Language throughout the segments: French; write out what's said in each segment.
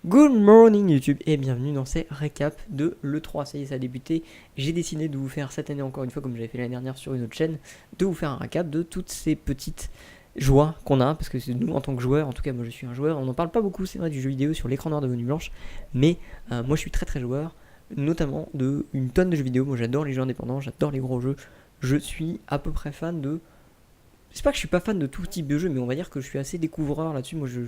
Good morning YouTube et bienvenue dans ces récaps de l'E3. Ça y est, ça a débuté. J'ai décidé de vous faire cette année encore une fois, comme j'avais fait l'année dernière sur une autre chaîne, de vous faire un récap de toutes ces petites joies qu'on a. Parce que c'est nous en tant que joueurs, en tout cas moi je suis un joueur, on n'en parle pas beaucoup, c'est vrai, du jeu vidéo sur l'écran noir de Nuit Blanche. Mais moi je suis très joueur, notamment de une tonne de jeux vidéo. Moi j'adore les jeux indépendants, j'adore les gros jeux. Je suis à peu près fan de... C'est pas que je suis pas fan de tout type de jeu, mais on va dire que je suis assez découvreur là-dessus. Moi je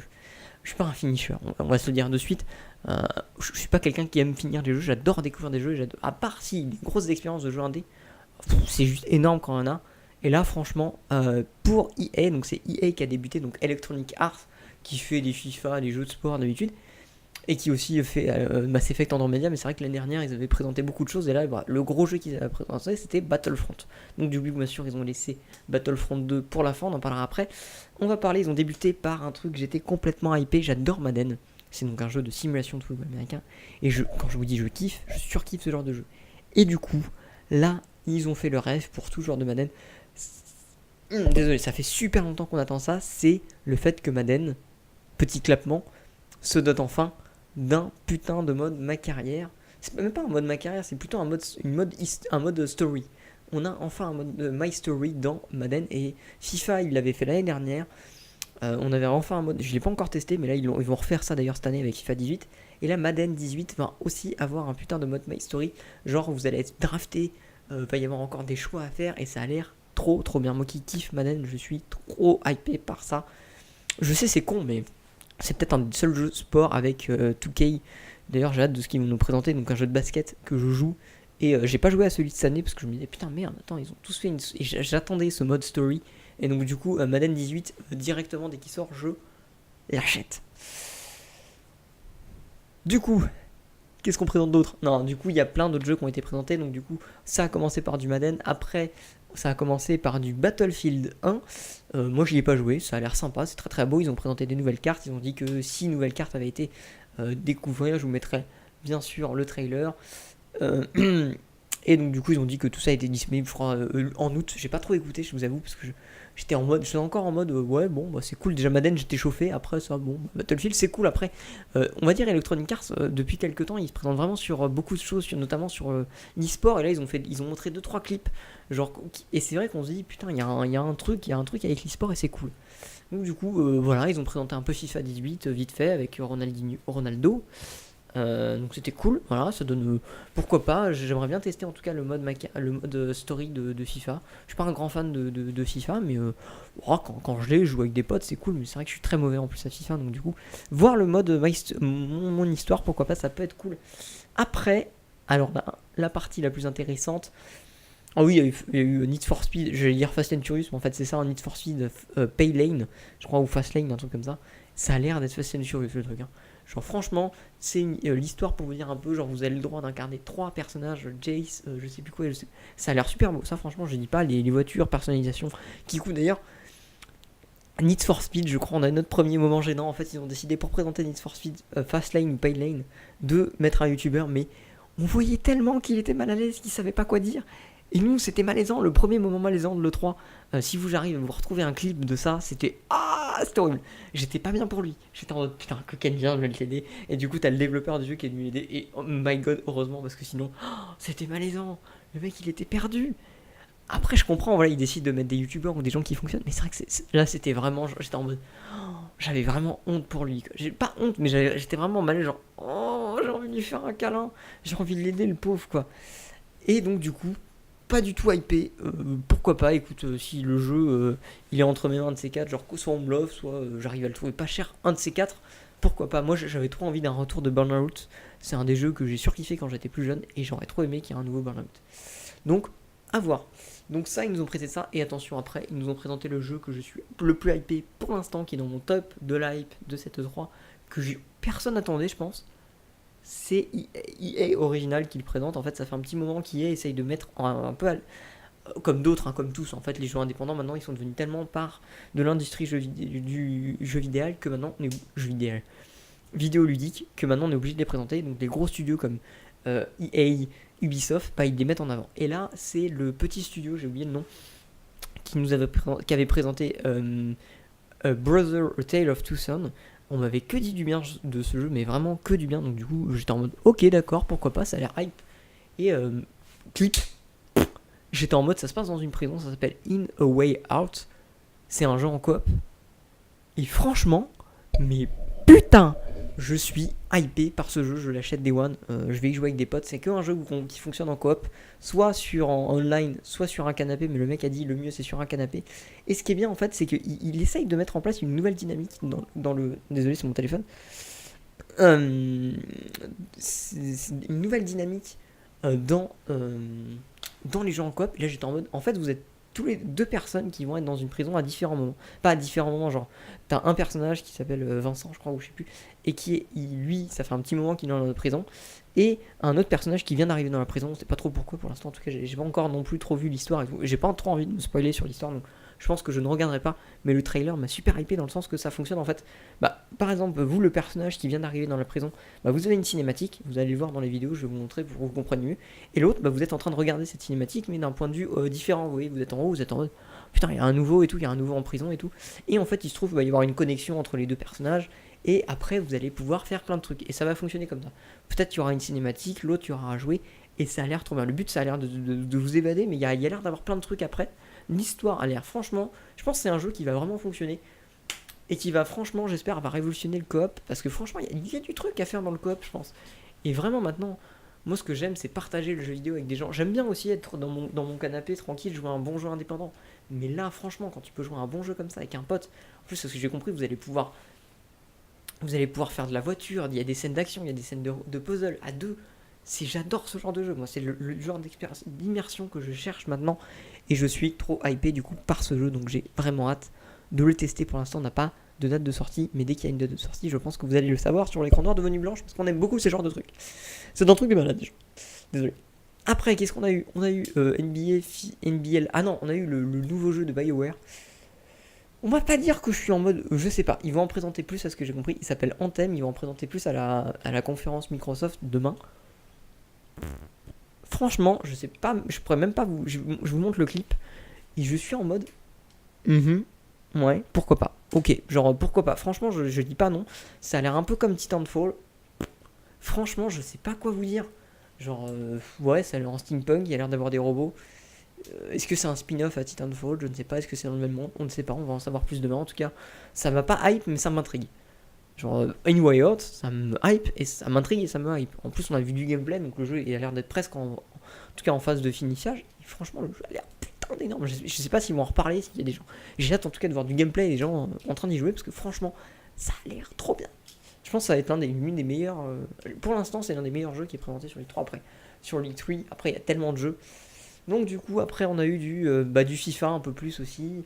suis pas un finisher, on va se le dire de suite. Je suis pas quelqu'un qui aime finir des jeux, j'adore découvrir des jeux. À part si des grosses expériences de jeux indé, c'est juste énorme quand on en a. Et là, franchement, pour EA, donc c'est EA qui a débuté, donc Electronic Arts, qui fait des FIFA, des jeux de sport d'habitude, et qui aussi fait Mass Effect Andromeda. Mais c'est vrai que l'année dernière, ils avaient présenté beaucoup de choses, et là, bah, le gros jeu qu'ils avaient présenté, c'était Battlefront. Donc du coup, bien sûr, ils ont laissé Battlefront 2 pour la fin, on en parlera après. On va parler, ils ont débuté par un truc, j'étais complètement hypé, j'adore Madden. C'est donc un jeu de simulation de football américain. Et quand je vous dis je kiffe, je surkiffe ce genre de jeu. Et du coup, là, ils ont fait le rêve pour tout joueur de Madden. Désolé, ça fait super longtemps qu'on attend ça. C'est le fait que Madden, petit clapement, se dote enfin d'un putain de mode ma carrière. C'est même pas un mode ma carrière, c'est plutôt un mode story. On a enfin un mode My Story dans Madden, et FIFA il l'avait fait l'année dernière. On avait enfin un mode, je l'ai pas encore testé, mais là ils vont refaire ça d'ailleurs cette année avec FIFA 18. Et là Madden 18 va aussi avoir un putain de mode My Story. Genre vous allez être drafté, va y avoir encore des choix à faire, et ça a l'air trop bien. Moi qui kiffe Madden, je suis trop hypé par ça. Je sais c'est con, mais c'est peut-être un des seuls jeux sport avec 2K. D'ailleurs, j'ai hâte de ce qu'ils vont nous présenter. Donc, un jeu de basket que je joue. Et j'ai pas joué à celui de cette année parce que je me disais, putain, merde, attends, ils ont tous fait une. Et j'attendais ce mode story. Et donc, du coup, Madden 18, directement dès qu'il sort, je l'achète. Du coup, qu'est-ce qu'on présente d'autre? Non, du coup, il y a plein d'autres jeux qui ont été présentés. Donc, du coup, ça a commencé par du Madden. Après, ça a commencé par du Battlefield 1. Moi, j'y ai pas joué. Ça a l'air sympa. C'est très beau. Ils ont présenté des nouvelles cartes. Ils ont dit que si nouvelles cartes avaient été découvertes, je vous mettrai bien sûr le trailer. Et donc, du coup, ils ont dit que tout ça était disponible, je crois, en août. J'ai pas trop écouté, je vous avoue, parce que j'étais encore en mode, ouais, bon, bah, c'est cool. Déjà, Madden, j'étais chauffé. Après, ça, bon, Battlefield, c'est cool. Après, on va dire Electronic Arts, depuis quelques temps, ils se présentent vraiment sur beaucoup de choses, notamment sur l'e-sport. Et là, ils ont montré 2-3 clips. Genre, et c'est vrai qu'on se dit, putain, il y a un truc avec l'e-sport et c'est cool. Donc, du coup, voilà, ils ont présenté un peu FIFA 18 vite fait avec Ronaldo. Donc c'était cool, voilà, ça donne. Pourquoi pas, j'aimerais bien tester en tout cas le mode story de FIFA. Je suis pas un grand fan de FIFA, mais quand je l'ai, je joue avec des potes, c'est cool, mais c'est vrai que je suis très mauvais en plus à FIFA, donc du coup, voir le mode mon histoire, pourquoi pas, ça peut être cool. Après, alors la partie la plus intéressante. Ah oui, il y a eu Need for Speed, je vais dire Fast and Furious, mais en fait c'est ça, un Need for Speed Paylane, je crois, ou Fastlane, un truc comme ça. Ça a l'air d'être Fast and Furious le truc, hein. Genre franchement, c'est l'histoire pour vous dire un peu, genre vous avez le droit d'incarner 3 personnages, Jace, je sais plus quoi, ça a l'air super beau, ça franchement je dis pas, les voitures, personnalisation, qui coûtent d'ailleurs. Need for Speed, je crois, on a notre premier moment gênant, en fait ils ont décidé pour présenter Need for Speed Fastlane ou Paylane de mettre un youtubeur, mais on voyait tellement qu'il était mal à l'aise, qu'il savait pas quoi dire. Et nous, c'était malaisant, le premier moment malaisant de l'E3. Si j'arrive à vous retrouver un clip de ça, c'était horrible. J'étais pas bien pour lui. J'étais en mode putain, que Ken vient, je vais l'aider. Et du coup, t'as le développeur du jeu qui est venu l'aider. Et oh my god, heureusement, parce que sinon, c'était malaisant. Le mec, il était perdu. Après, je comprends, voilà, il décide de mettre des youtubeurs ou des gens qui fonctionnent. Mais c'est vrai que là, c'était vraiment. J'étais en mode. J'avais vraiment honte pour lui. J'ai pas honte, mais j'étais vraiment mal, genre. Oh, j'ai envie de lui faire un câlin. J'ai envie de l'aider, le pauvre, quoi. Et donc, du coup, pas du tout hypé. Pourquoi pas, écoute, si le jeu il est entre mes mains, un de ces quatre, genre soit on me l'offre, soit j'arrive à le trouver pas cher, un de ces quatre, pourquoi pas. Moi j'avais trop envie d'un retour de Burnout. C'est un des jeux que j'ai surkiffé quand j'étais plus jeune et j'aurais trop aimé qu'il y ait un nouveau Burnout. Donc, à voir. Donc ça, ils nous ont présenté ça, et attention, après, ils nous ont présenté le jeu que je suis le plus hypé pour l'instant, qui est dans mon top de l'hype de cette E3, que personne n'attendait, je pense. C'est EA Original qui le présente. En fait, ça fait un petit moment qu'EA essaye de mettre un peu comme d'autres, hein, comme tous. En fait, les jeux indépendants maintenant, ils sont devenus tellement part de l'industrie du jeu vidéo que maintenant on est jeu vidéo vidéoludique que maintenant on est obligé de les présenter. Donc des gros studios comme EA, Ubisoft, bah, ils les mettent en avant. Et là, c'est le petit studio, j'ai oublié le nom, qui avait présenté Brother A Tale of Two Sons. On m'avait que dit du bien de ce jeu, mais vraiment que du bien. Donc du coup, j'étais en mode ok, d'accord, pourquoi pas, ça a l'air hype. Et clip, j'étais en mode ça se passe dans une prison, ça s'appelle In a Way Out. C'est un jeu en coop. Et franchement, mais putain, je suis hypé par ce jeu, je l'achète Day One, je vais y jouer avec des potes, c'est que un jeu qui fonctionne en coop, soit sur en online, soit sur un canapé, mais le mec a dit le mieux c'est sur un canapé. Et ce qui est bien en fait, c'est qu'il essaye de mettre en place une nouvelle dynamique dans le... Désolé, c'est mon téléphone. C'est une nouvelle dynamique dans les jeux en coop. Et là j'étais en mode, en fait vous êtes tous les deux personnes qui vont être dans une prison à différents moments. Pas à différents moments, genre, t'as un personnage qui s'appelle Vincent, je crois, ou je sais plus, et qui est, lui, ça fait un petit moment qu'il est dans la prison, et un autre personnage qui vient d'arriver dans la prison, on sait pas trop pourquoi pour l'instant, en tout cas, j'ai pas encore non plus trop vu l'histoire et tout, j'ai pas trop envie de me spoiler sur l'histoire, donc je pense que je ne regarderai pas, mais le trailer m'a super hypé dans le sens que ça fonctionne en fait. Bah, par exemple, vous, le personnage qui vient d'arriver dans la prison, bah, vous avez une cinématique, vous allez le voir dans les vidéos, je vais vous montrer pour que vous compreniez mieux. Et l'autre, bah, vous êtes en train de regarder cette cinématique, mais d'un point de vue différent. Vous voyez, vous êtes en haut, vous êtes en mode putain, il y a un nouveau et tout, il y a un nouveau en prison et tout. Et en fait, il se trouve qu'il va y avoir une connexion entre les deux personnages. Et après, vous allez pouvoir faire plein de trucs. Et ça va fonctionner comme ça. Peut-être qu'il y aura une cinématique, l'autre, il y aura à jouer. Et ça a l'air trop bien. Le but, ça a l'air de vous évader, mais il y a l'air d'avoir plein de trucs après. L'histoire a l'air, franchement, je pense que c'est un jeu qui va vraiment fonctionner. Et qui va, franchement, j'espère, va révolutionner le coop. Parce que franchement, il y a du truc à faire dans le coop, je pense. Et vraiment, maintenant, moi, ce que j'aime, c'est partager le jeu vidéo avec des gens. J'aime bien aussi être dans mon canapé, tranquille, jouer à un bon jeu indépendant. Mais là, franchement, quand tu peux jouer à un bon jeu comme ça avec un pote, en plus, ce que j'ai compris, vous allez pouvoir faire de la voiture, il y a des scènes d'action, il y a des scènes de puzzle à deux. J'adore ce genre de jeu, moi, c'est le genre d'immersion que je cherche maintenant. Et je suis trop hypé du coup par ce jeu, donc j'ai vraiment hâte de le tester. Pour l'instant, on n'a pas de date de sortie, mais dès qu'il y a une date de sortie, je pense que vous allez le savoir sur l'écran noir de Venue Blanche, parce qu'on aime beaucoup ce genre de trucs. C'est un truc de malade, désolé. Après, qu'est-ce qu'on a eu? On a eu NBL. Ah non, on a eu le nouveau jeu de BioWare. On va pas dire que je suis en mode, je sais pas, ils vont en présenter plus à ce que j'ai compris, il s'appelle Anthem, ils vont en présenter plus à la conférence Microsoft demain. Franchement, je sais pas, je pourrais même pas je vous montre le clip, et je suis en mode, ouais, pourquoi pas, ok, genre pourquoi pas, franchement je dis pas non, ça a l'air un peu comme Titanfall, franchement je sais pas quoi vous dire, genre ouais, ça a l'air en steampunk, il y a l'air d'avoir des robots. Est-ce que c'est un spin-off à Titanfall? Je ne sais pas. Est-ce que c'est dans le même monde? On ne sait pas. On va en savoir plus demain. En tout cas, ça m'a pas hype, mais ça m'intrigue. Genre, Anyway Out, ça me hype et ça m'intrigue et ça me hype. En plus, on a vu du gameplay, donc le jeu il a l'air d'être presque en tout cas en phase de finissage. Et franchement, le jeu a l'air putain d'énorme. Je sais pas s'ils vont en reparler, s'il y a des gens. J'ai hâte en tout cas de voir du gameplay et des gens en train d'y jouer parce que franchement, ça a l'air trop bien. Je pense que ça va être l'une des meilleures. Pour l'instant, c'est l'un des meilleurs jeux qui est présenté sur les 3 après. Sur les 3, après, il y a tellement de jeux. Donc du coup après on a eu du FIFA un peu plus aussi.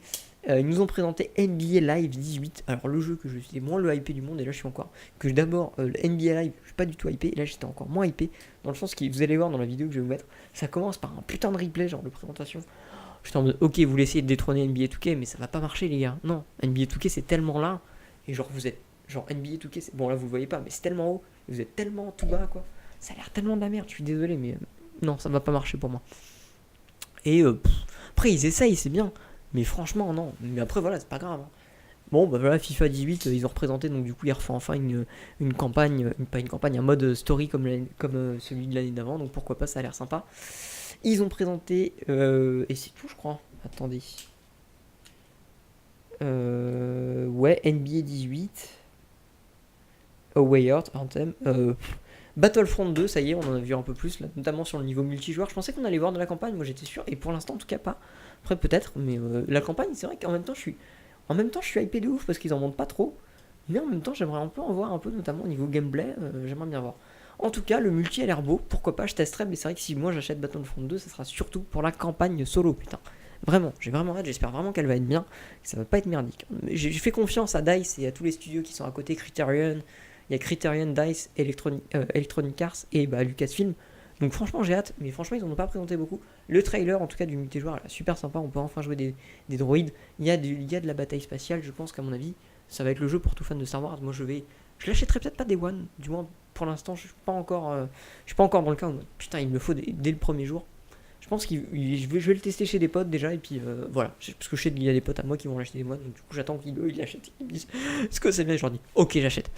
Ils nous ont présenté NBA Live 18. Alors le jeu que je suis moins le hypé du monde, et là je suis encore que d'abord le NBA Live, je suis pas du tout hypé, et là j'étais encore moins hypé dans le sens que vous allez voir dans la vidéo que je vais vous mettre, ça commence par un putain de replay genre de présentation. J'étais en mode ok, vous essayez de détrôner NBA 2K, mais ça va pas marcher les gars. Non, NBA 2K c'est tellement là, et genre vous êtes genre NBA 2K, bon là vous le voyez pas, mais c'est tellement haut, vous êtes tellement tout bas quoi. Ça a l'air tellement de la merde, je suis désolé, mais non, ça va pas marcher pour moi. Et après ils essayent, c'est bien, mais franchement non, mais après voilà, c'est pas grave, hein. Bon bah voilà, FIFA 18 ils ont représenté, donc du coup ils refont enfin une campagne, pas une campagne, un mode story comme celui de l'année d'avant, donc pourquoi pas, ça a l'air sympa. Ils ont présenté et c'est tout je crois, attendez, ouais, NBA 18, Away Out, Anthem, Battlefront 2, ça y est, on en a vu un peu plus, là, notamment sur le niveau multijoueur. Je pensais qu'on allait voir de la campagne, moi j'étais sûr, et pour l'instant en tout cas pas. Après peut-être, mais la campagne, c'est vrai qu'en même temps je suis hypé de ouf parce qu'ils en montrent pas trop. Mais en même temps j'aimerais un peu en voir un peu, notamment au niveau gameplay, j'aimerais bien voir. En tout cas, le multi a l'air beau, pourquoi pas, je testerai, mais c'est vrai que si moi j'achète Battlefront 2, ça sera surtout pour la campagne solo, putain. Vraiment, j'ai vraiment hâte, j'espère vraiment qu'elle va être bien, que ça va pas être merdique. J'ai fait confiance à DICE et à tous les studios qui sont à côté, Criterion. Il y a Criterion, DICE, Electronic Arts et Lucasfilm. Donc franchement j'ai hâte, mais franchement ils n'en ont pas présenté beaucoup. Le trailer en tout cas du multijoueur est super sympa, on peut enfin jouer des droïdes. Il y a de la bataille spatiale, je pense qu'à mon avis ça va être le jeu pour tout fan de Star Wars. Moi je l'achèterai peut-être pas Day One, du moins pour l'instant je suis pas encore dans le cas où putain il me le faut dès le premier jour. Je pense je vais le tester chez des potes déjà, et puis voilà. Parce que je sais qu'il y a des potes à moi qui vont l'acheter des mois, donc du coup j'attends qu'ils l'achètent. Ils me disent ce que c'est bien, je leur dis ok, j'achète.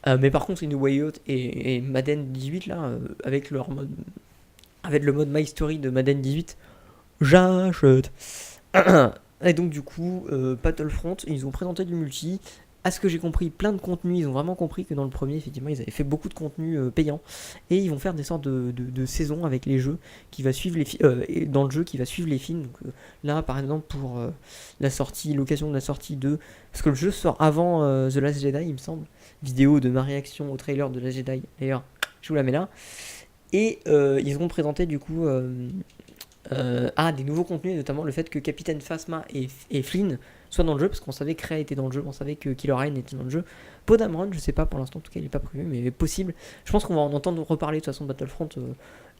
Mais par contre, In The Way Out et Madden 18 là, avec le mode My Story de Madden 18, j'achète. Et donc du coup, Battlefront, ils ont présenté du multi. À ce que j'ai compris, plein de contenu. Ils ont vraiment compris que dans le premier, effectivement, ils avaient fait beaucoup de contenu payant. Et ils vont faire des sortes de saisons avec les jeux qui va suivre et dans le jeu qui va suivre les films. Donc, là, par exemple, pour l'occasion de la sortie de... Parce que le jeu sort avant The Last Jedi, il me semble. Vidéo de ma réaction au trailer de The Last Jedi. D'ailleurs, je vous la mets là. Et ils vont présenter du coup... des nouveaux contenus, notamment le fait que Capitaine Phasma et Flynn soient dans le jeu, parce qu'on savait que Rey était dans le jeu, on savait que Kylo Ren était dans le jeu. Poe Dameron, je sais pas pour l'instant, en tout cas il est pas prévu, mais possible. Je pense qu'on va en entendre reparler de toute façon de Battlefront.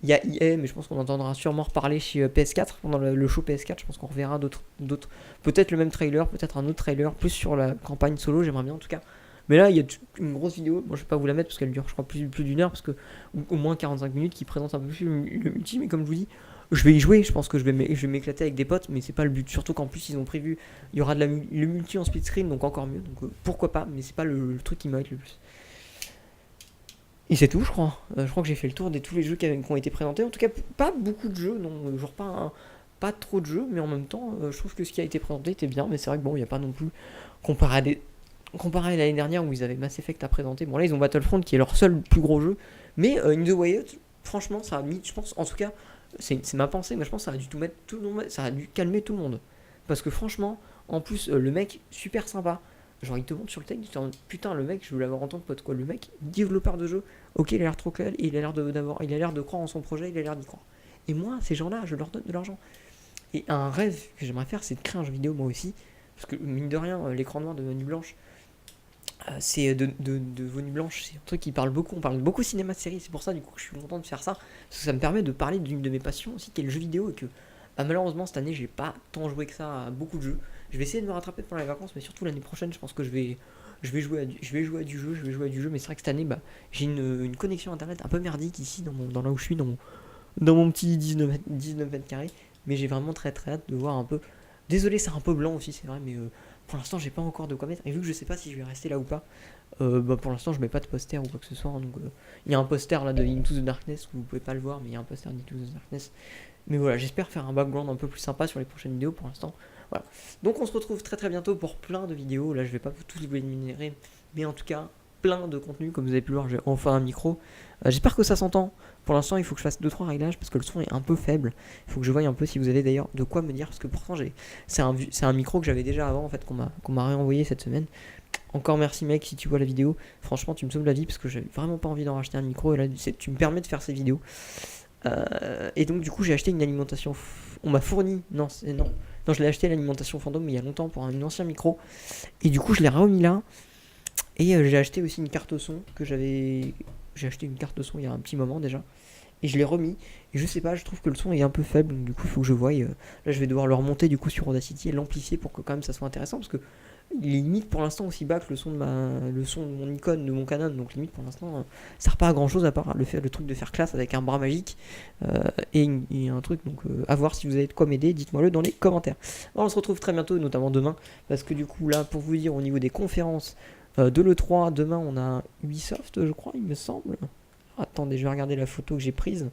Il y a EA, mais je pense qu'on entendra sûrement reparler chez PS4, pendant le show PS4. Je pense qu'on reverra d'autres, peut-être le même trailer, peut-être un autre trailer, plus sur la campagne solo, j'aimerais bien en tout cas. Mais là, il y a une grosse vidéo, bon, je vais pas vous la mettre parce qu'elle dure, je crois, plus d'une heure, parce que au moins 45 minutes, qui présente un peu plus le multi, mais comme je vous dis, je vais y jouer, je pense que je vais m'éclater avec des potes, mais c'est pas le but. Surtout qu'en plus, ils ont prévu, il y aura le multi en split screen, donc encore mieux. Donc pourquoi pas, mais c'est pas le truc qui m'arrête le plus. Et c'est tout, je crois. Je crois que j'ai fait le tour de tous les jeux qui ont été présentés. En tout cas, pas beaucoup de jeux, non, genre pas trop de jeux, mais en même temps, je trouve que ce qui a été présenté était bien. Mais c'est vrai que bon, il n'y a pas non plus comparé à l'année dernière où ils avaient Mass Effect à présenter. Bon, là, ils ont Battlefront qui est leur seul plus gros jeu. Mais In The Way Out, franchement, ça a mis, je pense, en tout cas, c'est ma pensée, mais je pense que ça a dû mettre tout le monde, ça a dû calmer tout le monde. Parce que franchement, en plus, le mec, super sympa. Genre, il te montre sur le texte, putain, le mec, je veux l'avoir en tant que pote, quoi. Le mec, développeur de jeu, ok, il a l'air trop clair, il a l'air il a l'air de croire en son projet, il a l'air d'y croire. Et moi, ces gens-là, je leur donne de l'argent. Et un rêve que j'aimerais faire, c'est de créer un jeu vidéo, moi aussi. Parce que, mine de rien, l'écran noir de Nuit Blanche, c'est de Vos Nuits Blanches, c'est un truc qui parle beaucoup, on parle beaucoup cinéma série, c'est pour ça du coup que je suis content de faire ça, parce que ça me permet de parler d'une de mes passions aussi, qui est le jeu vidéo, et que malheureusement cette année j'ai pas tant joué que ça à beaucoup de jeux. Je vais essayer de me rattraper pendant les vacances, mais surtout l'année prochaine je pense que je vais jouer à du jeu, mais c'est vrai que cette année j'ai une connexion internet un peu merdique ici dans là où je suis, dans mon petit 19 mètres carrés, mais j'ai vraiment très très hâte de voir un peu. Désolé, c'est un peu blanc aussi, c'est vrai, mais pour l'instant, j'ai pas encore de quoi mettre. Et vu que je sais pas si je vais rester là ou pas, pour l'instant, je mets pas de poster ou quoi que ce soit. Donc, il y a un poster là de Into the Darkness, vous pouvez pas le voir, mais il y a un poster d'Into the Darkness. Mais voilà, j'espère faire un background un peu plus sympa sur les prochaines vidéos pour l'instant. Voilà. Donc, on se retrouve très très bientôt pour plein de vidéos. Là, je vais pas tous vous énumérer, mais en tout cas, plein de contenu. Comme vous avez pu le voir, j'ai enfin un micro. J'espère que ça s'entend. Pour l'instant, il faut que je fasse 2-3 réglages parce que le son est un peu faible. Il faut que je voie un peu si vous avez d'ailleurs de quoi me dire. Parce que pourtant, c'est un micro que j'avais déjà avant en fait, qu'on m'a réenvoyé cette semaine. Encore merci mec si tu vois la vidéo. Franchement, tu me sauves la vie parce que j'avais vraiment pas envie d'en racheter un micro. Et là, tu me permets de faire ces vidéos. Et donc, du coup, j'ai acheté une alimentation. On m'a fourni. Non, je l'ai acheté l'alimentation fantôme il y a longtemps pour un ancien micro. Et du coup, je l'ai remis là. Et j'ai acheté aussi une carte son que j'avais. J'ai acheté une carte son il y a un petit moment déjà. Et je l'ai remis. Et je sais pas, je trouve que le son est un peu faible. Donc du coup, il faut que je voie. Là, je vais devoir le remonter du coup sur Audacity et l'amplifier pour que quand même ça soit intéressant. Parce que il est limite pour l'instant aussi bas que le son de mon icône, de mon Canon. Donc limite pour l'instant, ça sert pas à grand chose à part le truc de faire classe avec un bras magique. Et un truc. Donc à voir si vous avez de quoi m'aider. Dites-moi le dans les commentaires. Alors, on se retrouve très bientôt, notamment demain. Parce que du coup, là, pour vous dire au niveau des conférences de l'E3, demain on a Ubisoft, je crois, il me semble. Attendez, je vais regarder la photo que j'ai prise.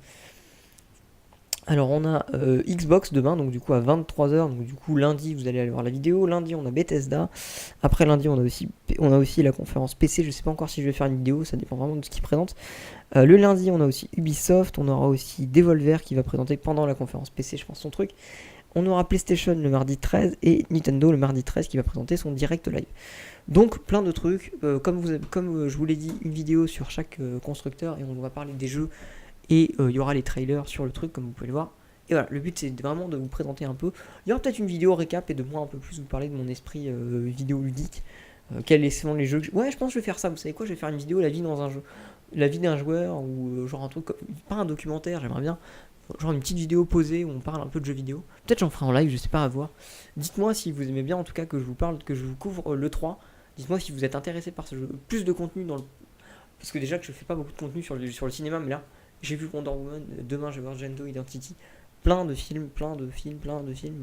Alors on a Xbox demain, donc du coup à 23h, donc du coup lundi vous allez aller voir la vidéo, lundi on a Bethesda, après lundi on a aussi la conférence PC, je sais pas encore si je vais faire une vidéo, ça dépend vraiment de ce qu'ils présentent. Le lundi on a aussi Ubisoft, on aura aussi Devolver qui va présenter pendant la conférence PC, je pense son truc. On aura PlayStation le mardi 13 et Nintendo le mardi 13 qui va présenter son direct live. Donc plein de trucs, comme je vous l'ai dit, une vidéo sur chaque constructeur et on va parler des jeux et il y aura les trailers sur le truc comme vous pouvez le voir. Et voilà, le but c'est vraiment de vous présenter un peu. Il y aura peut-être une vidéo récap et de moi un peu plus vous parler de mon esprit vidéoludique. Quels sont les jeux que Ouais, je pense que je vais faire ça, vous savez quoi, je vais faire une vidéo la vie dans un jeu. La vie d'un joueur ou genre un truc, pas un documentaire, j'aimerais bien. Genre une petite vidéo posée où on parle un peu de jeux vidéo. Peut-être j'en ferai en live, je sais pas à voir. Dites-moi si vous aimez bien en tout cas que je vous parle, que je vous couvre l'E3. Dites-moi si vous êtes intéressé par ce jeu. Plus de contenu dans le... Parce que déjà que je fais pas beaucoup de contenu sur le cinéma, mais là, j'ai vu Wonder Woman, demain je vais voir Gendo Identity. plein de films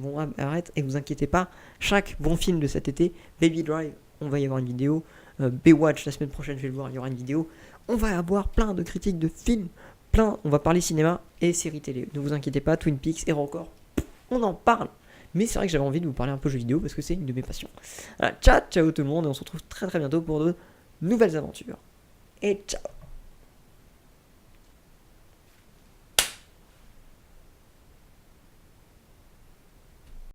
vont apparaître, et vous inquiétez pas, chaque bon film de cet été, Baby Drive, on va y avoir une vidéo, Baywatch, la semaine prochaine je vais le voir, il y aura une vidéo, on va avoir plein de critiques de films, on va parler cinéma et séries télé, ne vous inquiétez pas, Twin Peaks, Héros Corps, on en parle. Mais c'est vrai que j'avais envie de vous parler un peu jeux vidéo parce que c'est une de mes passions. Voilà, ciao tout le monde, et on se retrouve très très bientôt pour de nouvelles aventures. Et ciao.